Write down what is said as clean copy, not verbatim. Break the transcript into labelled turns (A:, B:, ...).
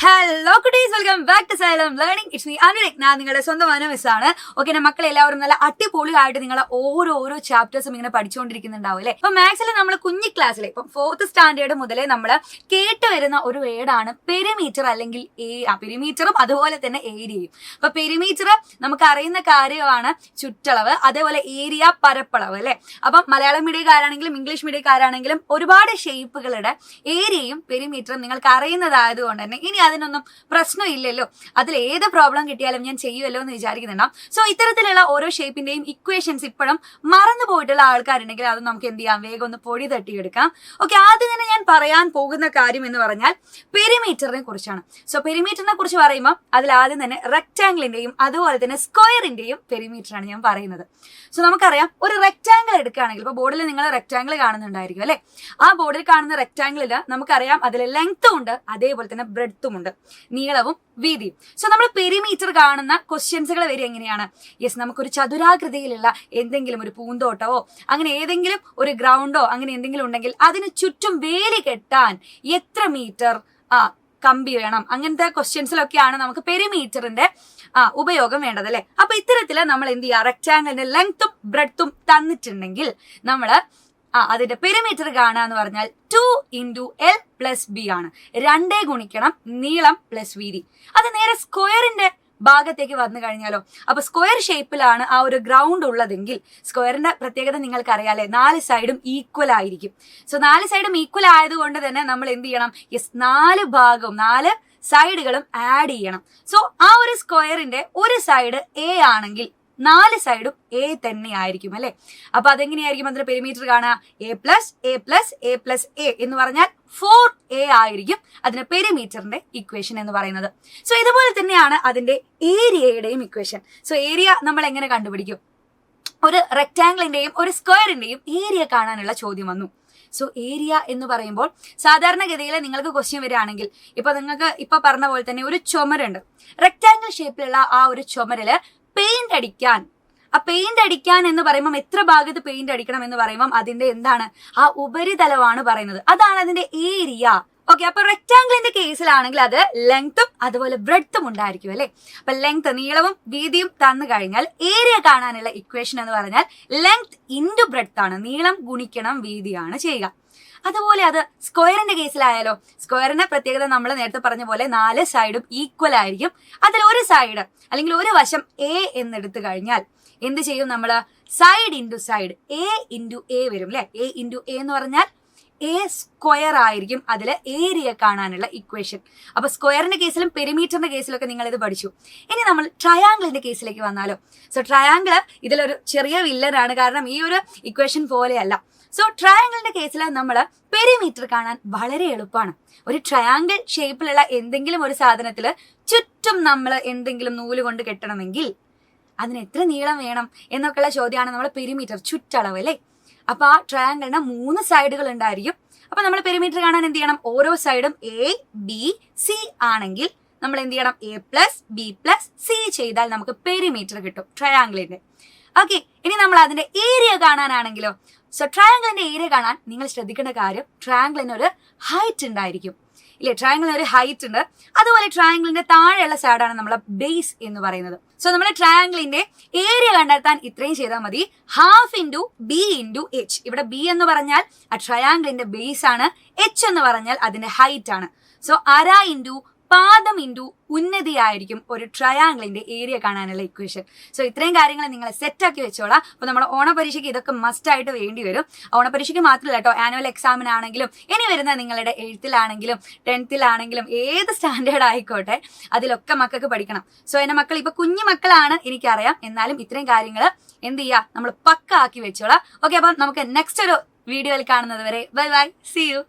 A: Hello കുട്ടീസ്, welcome back to Xylem learning. It's me Anurak. ഞാൻ നിങ്ങളുടെ സ്വന്തം മിസ്സാണ്. ഓക്കെ, മക്കളെ എല്ലാവരും നല്ല അടിപൊളിയായിട്ട് നിങ്ങളെ ഓരോ ചാപ്റ്റേഴ്സും ഇങ്ങനെ പഠിച്ചുകൊണ്ടിരിക്കുന്നുണ്ടാവും അല്ലേ. ഇപ്പൊ മാത്സിൽ നമ്മൾ കുഞ്ഞി ക്ലാസ്സിലെ ഇപ്പം 4th സ്റ്റാൻഡേർഡ് മുതലേ നമ്മൾ കേട്ട് വരുന്ന ഒരു വേർഡാണ് പെരിമീറ്റർ അല്ലെങ്കിൽ പെരിമീറ്ററും അതുപോലെ തന്നെ ഏരിയയും. അപ്പൊ പെരിമീറ്റർ നമുക്ക് അറിയുന്ന കാര്യമാണ് ചുറ്റളവ്, അതേപോലെ ഏരിയ പരപ്പളവ് അല്ലെ. അപ്പം മലയാളം മീഡിയക്കാരാണെങ്കിലും ഇംഗ്ലീഷ് മീഡിയക്കാരാണെങ്കിലും ഒരുപാട് ഷേപ്പുകളുടെ ഏരിയയും പെരിമീറ്ററും നിങ്ങൾക്ക് അറിയുന്നതായതുകൊണ്ട് തന്നെ ഇനി അതിനൊന്നും പ്രശ്നമില്ലല്ലോ. അതിൽ ഏത് പ്രോബ്ലം കിട്ടിയാലും ഞാൻ ചെയ്യുമല്ലോ എന്ന് വിചാരിക്കുന്നുണ്ടാവും. സോ ഇത്തരത്തിലുള്ള ഓരോ ഷേപ്പിന്റെയും ഇക്വേഷൻസ് ഇപ്പോഴും മറന്നു പോയിട്ടുള്ള ആൾക്കാരുണ്ടെങ്കിൽ അത് നമുക്ക് എന്ത് ചെയ്യാം, വേഗം ഒന്ന് പൊടി തട്ടിയെടുക്കാം. ഓക്കെ, ആദ്യം തന്നെ ഞാൻ പറയാൻ പോകുന്ന കാര്യം എന്ന് പറഞ്ഞാൽ പെരിമീറ്ററിനെ കുറിച്ചാണ്. സോ പെരിമീറ്ററിനെ കുറിച്ച് പറയുമ്പോൾ അതിൽ ആദ്യം തന്നെ റെക്ടാംഗിളിന്റെയും അതുപോലെ തന്നെ സ്ക്വയറിന്റെയും പെരിമീറ്റർ ആണ് ഞാൻ പറയുന്നത്. സോ നമുക്കറിയാം, ഒരു റെക്ടാംഗിൾ എടുക്കുകയാണെങ്കിൽ ഇപ്പൊ ബോർഡിൽ നിങ്ങൾ റെക്ടാംഗിൾ കാണുന്നുണ്ടായിരിക്കും അല്ലെ. ആ ബോർഡിൽ കാണുന്ന റെക്ടാംഗിളിൽ നമുക്കറിയാം അതിൽ ലെങ്ത്തും ഉണ്ട് അതേപോലെ തന്നെ ബ്രെഡ്ത്തും ഉണ്ട്, നീളവും വീതിയും. സോ നമ്മൾ പെരിമീറ്റർ കാണുന്ന ക്വസ്റ്റ്യൻസുകൾ വരെ എങ്ങനെയാണ്, യെസ് നമുക്കൊരു ചതുരാകൃതിയിലുള്ള എന്തെങ്കിലും ഒരു പൂന്തോട്ടമോ അങ്ങനെ ഏതെങ്കിലും ഒരു ഗ്രൗണ്ടോ അങ്ങനെ എന്തെങ്കിലും ഉണ്ടെങ്കിൽ അതിന് ചുറ്റും വേലി കെട്ടാൻ എത്ര മീറ്റർ കമ്പി വേണം, അങ്ങനത്തെ ക്വസ്റ്റ്യൻസിലൊക്കെയാണ് നമുക്ക് പെരിമീറ്ററിന്റെ ഉപയോഗം വേണ്ടത് അല്ലെ. അപ്പൊ ഇത്തരത്തില് നമ്മൾ എന്ത് ചെയ്യുക, റെക്ടാംഗിളിന്റെ ലെങ്ത്തും ബ്രെഡ്ത്തും തന്നിട്ടുണ്ടെങ്കിൽ നമ്മള് അതിന്റെ പെരിമീറ്റർ കാണുക എന്ന് പറഞ്ഞാൽ 2 × L + B ആണ്. 2 ഗുണിക്കണം നീളം പ്ലസ് വീതി. അത് നേരെ സ്ക്വയറിന്റെ ഭാഗത്തേക്ക് വന്നു കഴിഞ്ഞാലോ, അപ്പൊ സ്ക്വയർ ഷേപ്പിലാണ് ആ ഒരു ഗ്രൗണ്ട് ഉള്ളതെങ്കിൽ സ്ക്വയറിന്റെ പ്രത്യേകത നിങ്ങൾക്ക് അറിയാലേ, 4 സൈഡും ഈക്വൽ ആയിരിക്കും. സോ 4 സൈഡും ഈക്വൽ ആയതുകൊണ്ട് തന്നെ നമ്മൾ എന്ത് ചെയ്യണം, യെസ് 4 സൈഡുകളും ആഡ് ചെയ്യണം. സോ ആ ഒരു സ്ക്വയറിന്റെ ഒരു സൈഡ് A ആണെങ്കിൽ 4 സൈഡും A തന്നെ ആയിരിക്കും അല്ലെ. അപ്പൊ അതെങ്ങനെയായിരിക്കും അതിന്റെ പെരിമീറ്റർ കാണുക, A+A+A+A എന്ന് പറഞ്ഞാൽ 4A ആയിരിക്കും അതിന്റെ പെരിമീറ്ററിന്റെ ഇക്വേഷൻ എന്ന് പറയുന്നത്. സോ ഇതുപോലെ തന്നെയാണ് അതിന്റെ ഏരിയയുടെയും ഇക്വേഷൻ. സോ ഏരിയ നമ്മൾ എങ്ങനെ കണ്ടുപിടിക്കും, ഒരു റെക്ടാംഗിളിന്റെയും ഒരു സ്ക്വയറിന്റെയും ഏരിയ കാണാനുള്ള ചോദ്യം വന്നു. സോ ഏരിയ എന്ന് പറയുമ്പോൾ സാധാരണഗതിയിൽ നിങ്ങൾക്ക് ക്വസ്റ്റ്യൻ വരികയാണെങ്കിൽ ഇപ്പൊ നിങ്ങൾക്ക് ഇപ്പൊ പറഞ്ഞ പോലെ തന്നെ ഒരു ചുമരുണ്ട്, റെക്ടാംഗിൾ ഷേപ്പിലുള്ള ആ ഒരു ചുമരില് പെയിന്റ് അടിക്കാൻ എന്ന് പറയുമ്പോൾ എത്ര ഭാഗത്ത് പെയിന്റ് അടിക്കണം എന്ന് പറയുമ്പോൾ അതിന്റെ എന്താണ്, ആ ഉപരിതലമാണ് പറയുന്നത്, അതാണ് അതിന്റെ ഏരിയ. ഓക്കെ, അപ്പൊ റെക്ടാംഗിളിന്റെ കേസിലാണെങ്കിൽ അത് ലെങ്ത്തും അതുപോലെ ബ്രെഡ്ത്തും ഉണ്ടായിരിക്കും അല്ലെ. അപ്പൊ ലെങ്ത് നീളവും വീതിയും തന്നു കഴിഞ്ഞാൽ ഏരിയ കാണാനുള്ള ഇക്വേഷൻ എന്ന് പറഞ്ഞാൽ ലെങ്ത് ഇൻറ്റു ബ്രെഡ്ത്ത് ആണ്, നീളം ഗുണിക്കണം വീതിയാണ് ചെയ്യുക. അതുപോലെ അത് സ്ക്വയറിന്റെ കേസിലായാലോ, സ്ക്വയറിന്റെ പ്രത്യേകത നമ്മൾ നേരത്തെ പറഞ്ഞ പോലെ 4 സൈഡും ഈക്വൽ ആയിരിക്കും. അതിൽ ഒരു സൈഡ് അല്ലെങ്കിൽ ഒരു വശം A എന്നെടുത്തു കഴിഞ്ഞാൽ എന്ത് ചെയ്യും, നമ്മൾ സൈഡ് ഇൻറ്റു സൈഡ് A വരും അല്ലെ. A എന്ന് പറഞ്ഞാൽ A സ്ക്വയർ ആയിരിക്കും അതില് ഏരിയ കാണാനുള്ള ഇക്വേഷൻ. അപ്പൊ സ്ക്വയറിന്റെ കേസിലും പെരിമീറ്ററിന്റെ കേസിലൊക്കെ നിങ്ങൾ ഇത് പഠിച്ചു. ഇനി നമ്മൾ ട്രയാംഗിളിന്റെ കേസിലേക്ക് വന്നാലോ. സോ ട്രയാംഗിൾ ഇതിലൊരു ചെറിയ വില്ലനാണ്, കാരണം ഈ ഒരു ഇക്വേഷൻ പോലെയല്ല. സോ ട്രയാംഗിളിന്റെ കേസിൽ നമ്മൾ പെരിമീറ്റർ കാണാൻ വളരെ എളുപ്പമാണ്. ഒരു ട്രയാംഗിൾ ഷേപ്പിലുള്ള എന്തെങ്കിലും ഒരു സാധനത്തിൽ ചുറ്റും നമ്മൾ എന്തെങ്കിലും നൂല് കൊണ്ട് കെട്ടണമെങ്കിൽ അതിന് എത്ര നീളം വേണം എന്നൊക്കെയുള്ള ചോദ്യമാണ് നമ്മൾ പെരിമീറ്റർ, ചുറ്റളവ് അല്ലേ. അപ്പൊ ആ ട്രയാംഗിളിന് 3 സൈഡുകൾ ഉണ്ടായിരിക്കും. അപ്പൊ നമ്മൾ പെരിമീറ്റർ കാണാൻ എന്ത് ചെയ്യണം, ഓരോ സൈഡും A-B-C ആണെങ്കിൽ നമ്മൾ എന്ത് ചെയ്യണം, A+B+C ചെയ്താൽ നമുക്ക് പെരിമീറ്റർ കിട്ടും ട്രയാംഗിളിന്റെ. ഓക്കെ, ഇനി നമ്മൾ അതിന്റെ ഏരിയ കാണാനാണെങ്കിലോ, സോ ട്രയാംഗിളിന്റെ ഏരിയ കാണാൻ നിങ്ങൾ ശ്രദ്ധിക്കേണ്ട കാര്യം, ട്രയാംഗിളിന് ഒരു ഹൈറ്റ് ഉണ്ടായിരിക്കും ഇല്ലേ. ട്രയാംഗിളിന് ഒരു ഹൈറ്റ് ഉണ്ട്. അതുപോലെ ട്രയാംഗിളിന്റെ താഴെയുള്ള സൈഡാണ് നമ്മളെ ബേസ് എന്ന് പറയുന്നത്. സോ നമ്മൾ ട്രയാംഗിളിന്റെ ഏരിയ കണ്ടെത്താൻ ഇത്രയും ചെയ്താൽ മതി, ½ × B × H. ഇവിടെ B എന്ന് പറഞ്ഞാൽ ആ ട്രയാംഗിളിന്റെ ബേസ് ആണ്, H എന്ന് പറഞ്ഞാൽ അതിന്റെ ഹൈറ്റ് ആണ്. സോ അര ഇൻറ്റു പാദം ഇൻറ്റു ഉന്നതിയായിരിക്കും ഒരു ട്രയാംഗിളിന്റെ ഏരിയ കാണാനുള്ള ഇക്വേഷൻ. സോ ഇത്രയും കാര്യങ്ങൾ നിങ്ങൾ സെറ്റാക്കി വെച്ചോളാം. അപ്പൊ നമ്മുടെ ഓണപരീക്ഷയ്ക്ക് ഇതൊക്കെ മസ്റ്റ് ആയിട്ട് വേണ്ടി വരും. ഓണപരീക്ഷയ്ക്ക് മാത്രമല്ല കേട്ടോ, ആനുവൽ എക്സാമിനാണെങ്കിലും ഇനി വരുന്ന നിങ്ങളുടെ 8th-ലാണെങ്കിലും 10th-ലാണെങ്കിലും ഏത് സ്റ്റാൻഡേർഡ് ആയിക്കോട്ടെ അതിലൊക്കെ മക്കൾക്ക് പഠിക്കണം. സോ എന്റെ മക്കൾ ഇപ്പൊ കുഞ്ഞു മക്കളാണ് എനിക്കറിയാം, എന്നാലും ഇത്രയും കാര്യങ്ങൾ എന്ത് ചെയ്യുക, നമ്മൾ പക്ക ആക്കി വെച്ചോളാം. ഓക്കെ, അപ്പം നമുക്ക് നെക്സ്റ്റ് ഒരു വീഡിയോയിൽ കാണുന്നത് വരെ ബൈ ബൈ, സീ യു.